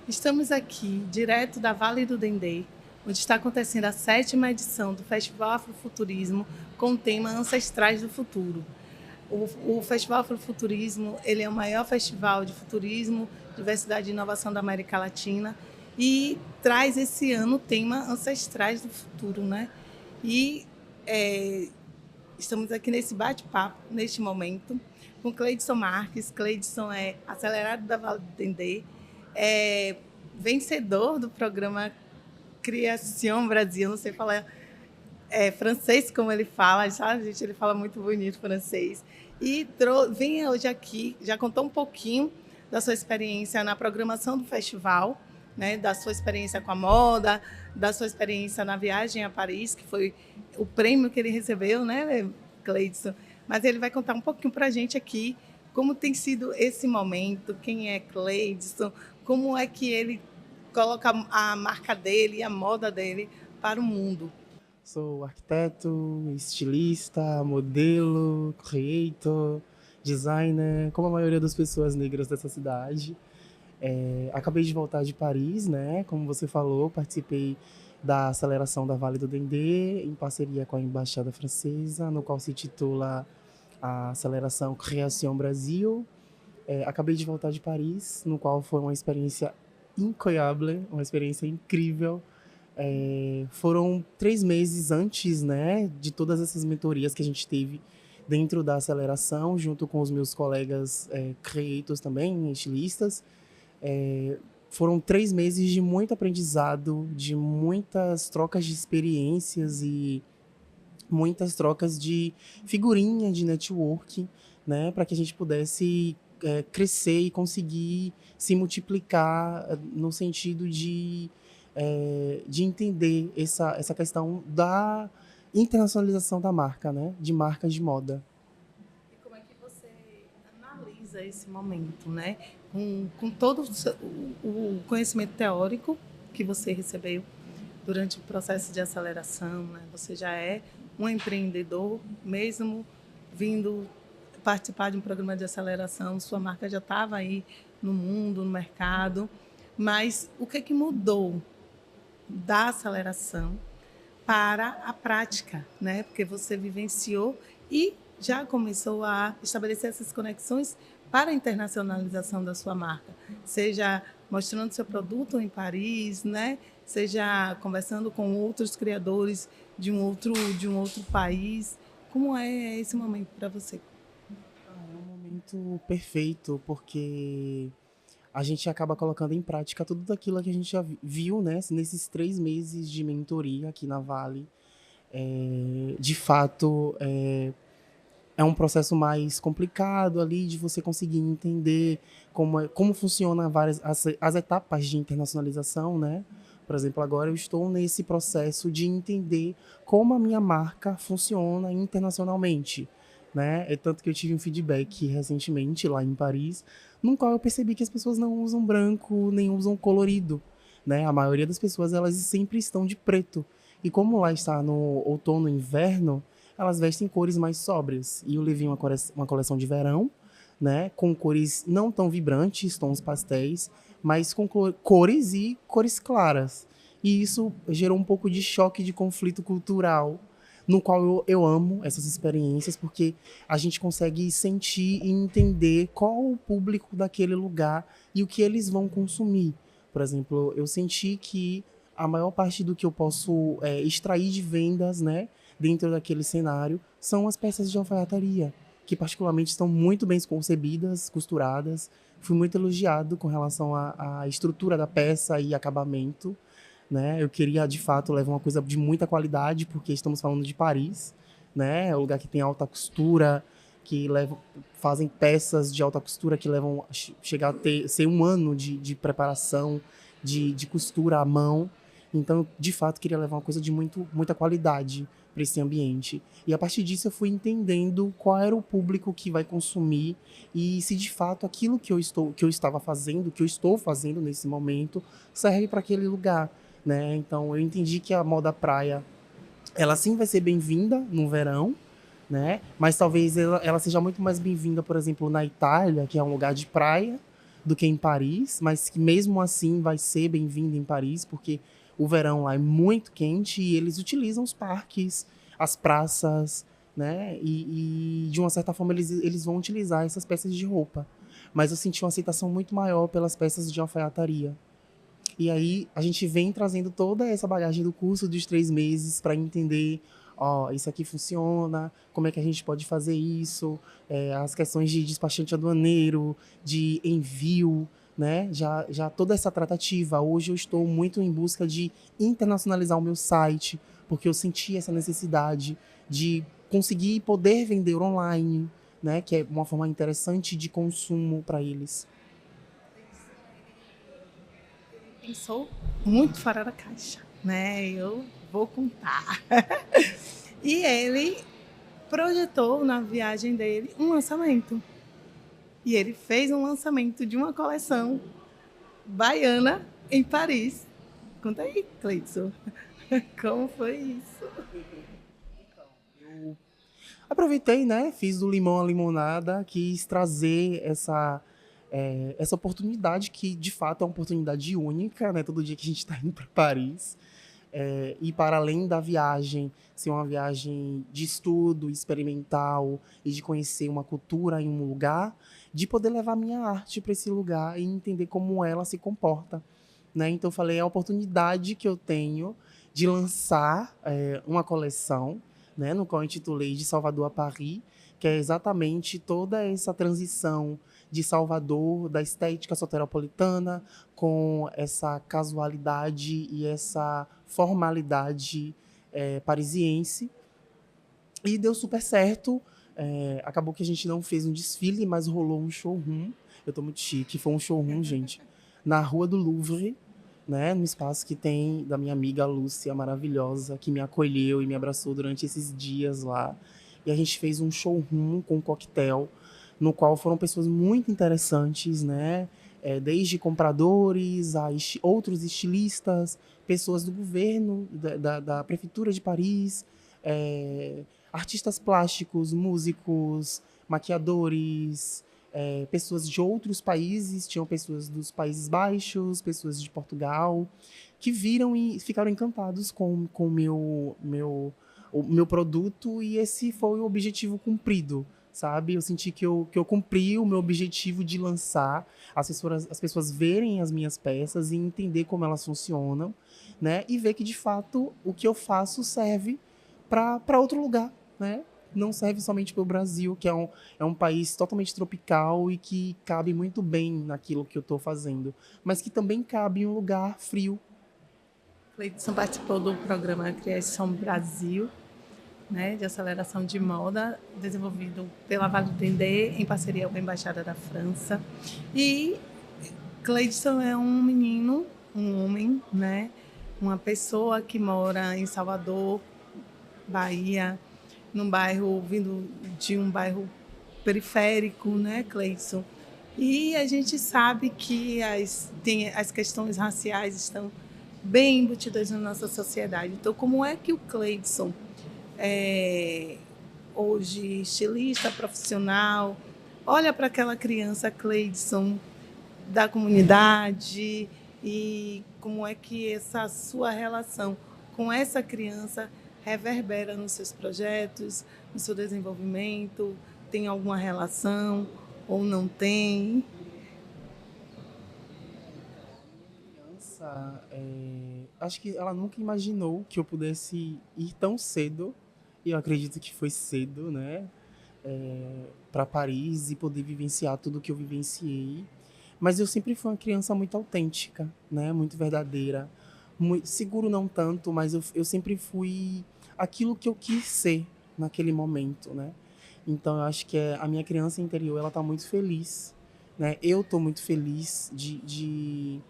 Estamos aqui, direto da Vale do Dendê, onde está acontecendo a 7ª edição do Festival Afrofuturismo com o tema Ancestrais do Futuro. O Festival Afrofuturismo ele é o maior festival de futurismo, diversidade e inovação da América Latina e traz esse ano o tema Ancestrais do Futuro, né? E é, estamos aqui nesse bate-papo, neste momento, com Cleidson Marques. Cleidson é acelerado da Vale do Dendê, é vencedor do programa Criação Brasil, não sei falar francês como ele fala, sabe, gente? Ele fala muito bonito francês. E vem hoje aqui, já contou um pouquinho da sua experiência na programação do festival, né, da sua experiência com a moda, da sua experiência na viagem a Paris, que foi o prêmio que ele recebeu, né, Cleidson? Mas ele vai contar um pouquinho para a gente aqui como tem sido esse momento, quem é Cleidson, como é que ele coloca a marca dele e a moda dele para o mundo. Sou arquiteto, estilista, modelo, creator, designer, como a maioria das pessoas negras dessa cidade. Acabei de voltar de Paris, né? Como você falou, participei da aceleração da Vale do Dendê, em parceria com a Embaixada Francesa, no qual se titula a aceleração Criação Brasil. Acabei de voltar de Paris, no qual foi uma experiência incroyable, uma experiência incrível. Foram 3 meses antes, né, de todas essas mentorias que a gente teve dentro da aceleração, junto com os meus colegas creators também, estilistas. Foram 3 meses de muito aprendizado, de muitas trocas de experiências e muitas trocas de figurinha, de networking, né, para que a gente pudesse crescer e conseguir se multiplicar no sentido de entender essa questão da internacionalização da marca, né, de marcas de moda. E como é que você analisa esse momento, né? Com todo o conhecimento teórico que você recebeu durante o processo de aceleração, né? Você já é um empreendedor, mesmo vindo participar de um programa de aceleração, sua marca já estava aí no mundo, no mercado, mas o que mudou da aceleração para a prática, né? Porque você vivenciou e já começou a estabelecer essas conexões para a internacionalização da sua marca, seja mostrando seu produto em Paris, né? Seja conversando com outros criadores de um outro país. Como é esse momento para você? É um momento perfeito, porque a gente acaba colocando em prática tudo aquilo que a gente já viu, né, nesses 3 meses de mentoria aqui na Vale. De fato, é um processo mais complicado ali de você conseguir entender como funciona as etapas de internacionalização, né? Por exemplo, agora eu estou nesse processo de entender como a minha marca funciona internacionalmente, né? É tanto que eu tive um feedback recentemente lá em Paris, no qual eu percebi que as pessoas não usam branco, nem usam colorido, né? A maioria das pessoas, elas sempre estão de preto. E como lá está no outono e inverno, elas vestem cores mais sóbrias. E eu levei uma coleção de verão, né, com cores não tão vibrantes, tons pastéis, mas com cores e cores claras. E isso gerou um pouco de choque de conflito cultural, no qual eu amo essas experiências, porque a gente consegue sentir e entender qual o público daquele lugar e o que eles vão consumir. Por exemplo, eu senti que a maior parte do que eu posso extrair de vendas, né, dentro daquele cenário, são as peças de alfaiataria, que particularmente estão muito bem concebidas, costuradas. Fui muito elogiado com relação à estrutura da peça e acabamento, né? Eu queria, de fato, levar uma coisa de muita qualidade, porque estamos falando de Paris, né? É um lugar que tem alta costura, fazem peças de alta costura que levam chegar a ser um ano de preparação, de costura à mão. Então, de fato, queria levar uma coisa de muita qualidade para esse ambiente. E a partir disso eu fui entendendo qual era o público que vai consumir e se de fato aquilo que eu estava fazendo, que eu estou fazendo nesse momento, serve para aquele lugar, né? Então eu entendi que a moda praia, ela sim vai ser bem-vinda no verão, né? Mas talvez ela seja muito mais bem-vinda, por exemplo, na Itália, que é um lugar de praia, do que em Paris, mas que mesmo assim vai ser bem-vindo em Paris, porque o verão lá é muito quente e eles utilizam os parques, as praças, né? E de uma certa forma eles vão utilizar essas peças de roupa. Mas eu senti uma aceitação muito maior pelas peças de alfaiataria. E aí a gente vem trazendo toda essa bagagem do curso dos 3 meses para entender, ó, isso aqui funciona, como é que a gente pode fazer isso, as questões de despachante aduaneiro, de envio, né? Já toda essa tratativa. Hoje eu estou muito em busca de internacionalizar o meu site, porque eu senti essa necessidade de conseguir poder vender online, né? Que é uma forma interessante de consumo para eles. Pensou muito fora da caixa, né? Eu vou contar. E ele projetou na viagem dele um lançamento. E ele fez um lançamento de uma coleção baiana em Paris. Conta aí, Cleidson. Como foi isso? Eu aproveitei, né? Fiz do limão à limonada, quis trazer essa oportunidade que, de fato, é uma oportunidade única, né? Todo dia que a gente está indo para Paris. E para além da viagem, ser uma viagem de estudo, experimental e de conhecer uma cultura em um lugar, de poder levar minha arte para esse lugar e entender como ela se comporta, né? Então eu falei, é a oportunidade que eu tenho de lançar uma coleção, né, no qual eu intitulei De Salvador a Paris, que é exatamente toda essa transição de Salvador, da estética soteropolitana, com essa casualidade e essa formalidade parisiense. E deu super certo. Acabou que a gente não fez um desfile, mas rolou um showroom. Eu tô muito chique. Foi um showroom, gente, na Rua do Louvre, né, no espaço que tem da minha amiga Lúcia, maravilhosa, que me acolheu e me abraçou durante esses dias lá. E a gente fez um showroom com um coquetel, no qual foram pessoas muito interessantes, né? Desde compradores a outros estilistas, pessoas do governo, da Prefeitura de Paris, artistas plásticos, músicos, maquiadores, pessoas de outros países, tinham pessoas dos Países Baixos, pessoas de Portugal, que viram e ficaram encantados com o meu produto, e esse foi o objetivo cumprido, sabe? Eu senti que eu cumpri o meu objetivo de lançar, as pessoas verem as minhas peças e entender como elas funcionam, né? E ver que, de fato, o que eu faço serve para outro lugar, né? Não serve somente para o Brasil, que é um país totalmente tropical e que cabe muito bem naquilo que eu estou fazendo, mas que também cabe em um lugar frio. Cleidson participou do programa Criação Brasil, né, de aceleração de moda, desenvolvido pela Vale do Dendê, em parceria com a Embaixada da França. E Cleidson é um menino, um homem, né, uma pessoa que mora em Salvador, Bahia, num bairro, vindo de um bairro periférico, né, Cleidson? E a gente sabe que as questões raciais estão bem embutidas na nossa sociedade. Então, como é que o Cleidson, hoje estilista profissional, olha para aquela criança Cleidson da comunidade e como é que essa sua relação com essa criança reverbera nos seus projetos, no seu desenvolvimento? Tem alguma relação ou não tem? Criança, acho que ela nunca imaginou que eu pudesse ir tão cedo, e eu acredito que foi cedo, né, para Paris e poder vivenciar tudo que eu vivenciei. Mas eu sempre fui uma criança muito autêntica, né, muito verdadeira, muito, seguro não tanto, mas eu sempre fui aquilo que eu quis ser naquele momento, né. Então eu acho que a minha criança interior, ela tá muito feliz, né. Eu tô muito feliz de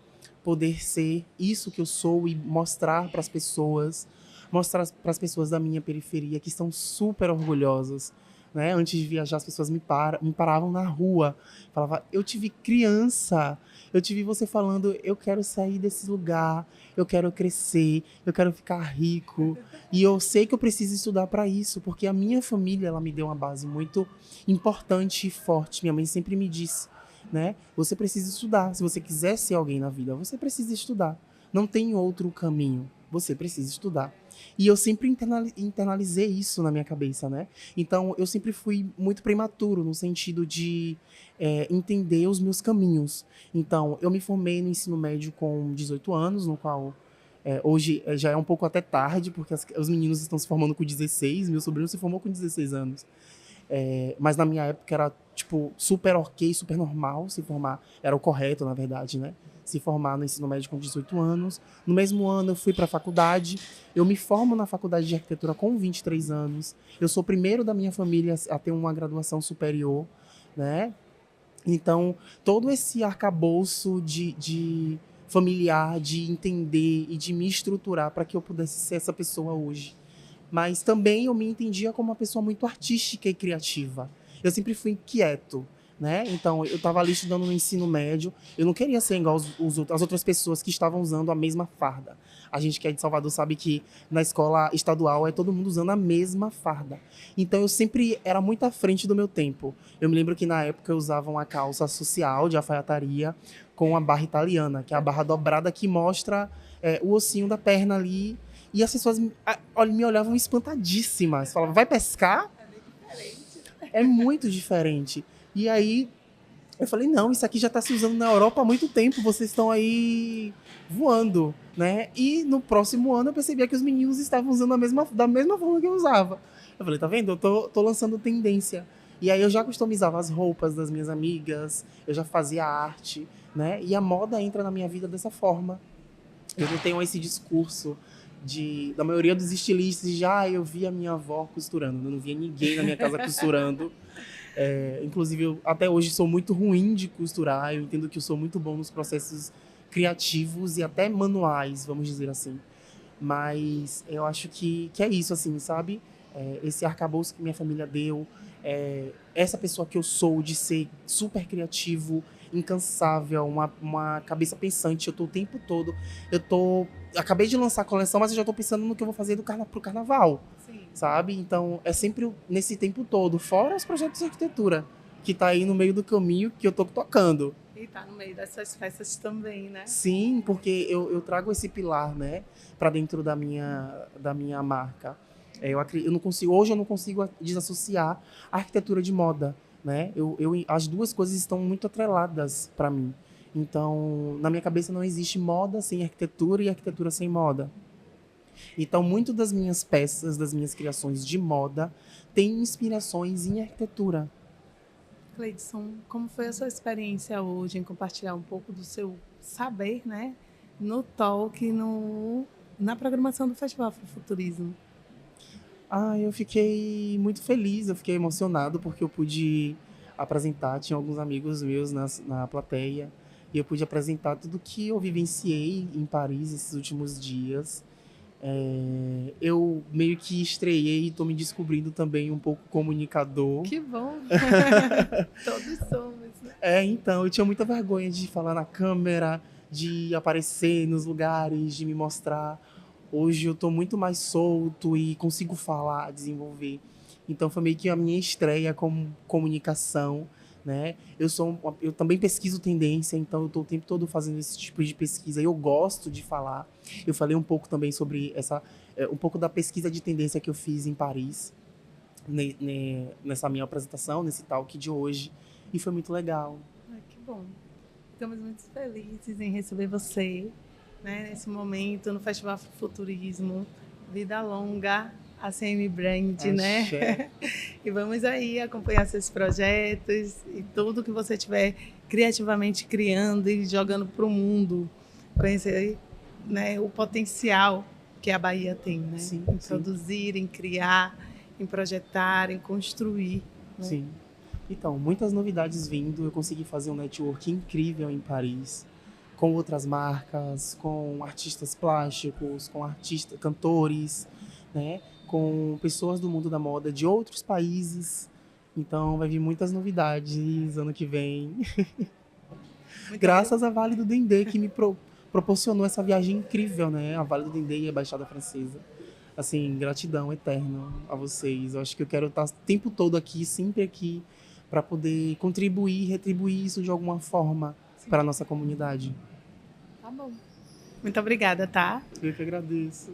poder ser isso que eu sou e mostrar para as pessoas, mostrar para as pessoas da minha periferia que estão super orgulhosas, né? Antes de viajar, as pessoas me paravam na rua, falava: "Eu te vi criança, eu te vi você falando, eu quero sair desse lugar, eu quero crescer, eu quero ficar rico, e eu sei que eu preciso estudar para isso, porque a minha família, ela me deu uma base muito importante e forte. Minha mãe sempre me disse, né? Você precisa estudar. Se você quiser ser alguém na vida, você precisa estudar. Não tem outro caminho. Você precisa estudar. E eu sempre internalizei isso na minha cabeça, né? Então, eu sempre fui muito prematuro no sentido de entender os meus caminhos. Então, eu me formei no ensino médio com 18 anos, no qual hoje já é um pouco até tarde, porque os meninos estão se formando com 16, meu sobrinho se formou com 16 anos. Mas na minha época era, tipo, super ok, super normal se formar. Era o correto, na verdade, né? Se formar no ensino médio com 18 anos. No mesmo ano eu fui para a faculdade. Eu me formo na faculdade de arquitetura com 23 anos. Eu sou o primeiro da minha família a ter uma graduação superior, né? Então, todo esse arcabouço de familiar, de entender e de me estruturar para que eu pudesse ser essa pessoa hoje. Mas também eu me entendia como uma pessoa muito artística e criativa. Eu sempre fui inquieto, né? Então, eu estava ali estudando no ensino médio, eu não queria ser igual as outras pessoas que estavam usando a mesma farda. A gente que é de Salvador sabe que na escola estadual é todo mundo usando a mesma farda. Então, eu sempre era muito à frente do meu tempo. Eu me lembro que na época eu usava uma calça social de alfaiataria com a barra italiana, que é a barra dobrada que mostra o ossinho da perna ali. E as pessoas me olhavam espantadíssimas. Falavam, vai pescar? É bem diferente. É muito diferente. E aí, eu falei, não, isso aqui já está se usando na Europa há muito tempo. Vocês estão aí voando, né? E no próximo ano eu percebia que os meninos estavam usando da mesma forma que eu usava. Eu falei, tá vendo? Eu tô lançando tendência. E aí eu já customizava as roupas das minhas amigas, eu já fazia arte, né? E a moda entra na minha vida dessa forma. Eu não tenho esse discurso da maioria dos estilistas eu via minha avó costurando, eu não via ninguém na minha casa costurando. Inclusive, eu até hoje sou muito ruim de costurar, eu entendo que eu sou muito bom nos processos criativos e até manuais, vamos dizer assim. Mas eu acho que é isso, assim, sabe? Esse arcabouço que minha família deu, essa pessoa que eu sou de ser super criativo, incansável, uma cabeça pensante. Eu tô o tempo todo. Acabei de lançar a coleção, mas eu já tô pensando no que eu vou fazer pro carnaval. Sim. Sabe? Então, é sempre nesse tempo todo. Fora os projetos de arquitetura, que tá aí no meio do caminho que eu tô tocando. E tá no meio dessas festas também, né? Sim, porque eu trago esse pilar, né, para dentro da minha marca. Eu não consigo, hoje eu não consigo desassociar a arquitetura de moda, né? As duas coisas estão muito atreladas para mim. Então, na minha cabeça não existe moda sem arquitetura e arquitetura sem moda. Então, muito das minhas peças, das minhas criações de moda, tem inspirações em arquitetura. Cleidson, como foi a sua experiência hoje em compartilhar um pouco do seu saber, né, no talk, na programação do Festival Afrofuturismo? Eu fiquei muito feliz, eu fiquei emocionado porque eu pude apresentar, tinha alguns amigos meus na plateia, e eu pude apresentar tudo que eu vivenciei em Paris esses últimos dias. Eu meio que estreiei e estou me descobrindo também um pouco comunicador. Que bom! Todos somos, né? Então, eu tinha muita vergonha de falar na câmera, de aparecer nos lugares, de me mostrar. Hoje eu estou muito mais solto e consigo falar, desenvolver. Então, foi meio que a minha estreia como comunicação, né? Eu também pesquiso tendência, então eu estou o tempo todo fazendo esse tipo de pesquisa. Eu gosto de falar. Eu falei um pouco também sobre um pouco da pesquisa de tendência que eu fiz em Paris, nessa minha apresentação, nesse talk de hoje. E foi muito legal. Que bom. Ficamos muito felizes em receber você, né, nesse momento no Festival Futurismo. Vida longa, ACM Brand, né? E vamos aí acompanhar seus projetos e tudo que você estiver criativamente criando e jogando para o mundo. Conhecer, né, o potencial que a Bahia tem, né? Sim, em produzir, em criar, em projetar, em construir. Né? Sim. Então, muitas novidades vindo. Eu consegui fazer um network incrível em Paris, com outras marcas, com artistas plásticos, com cantores, né? Com pessoas do mundo da moda de outros países. Então, vai vir muitas novidades ano que vem. Graças à Vale do Dendê, que me proporcionou essa viagem incrível, né? A Vale do Dendê e a Baixada Francesa. Assim, gratidão eterna a vocês. Eu acho que eu quero estar o tempo todo aqui, sempre aqui, para poder contribuir, retribuir isso de alguma forma para a nossa comunidade. Tá bom. Muito obrigada, tá? Eu que agradeço.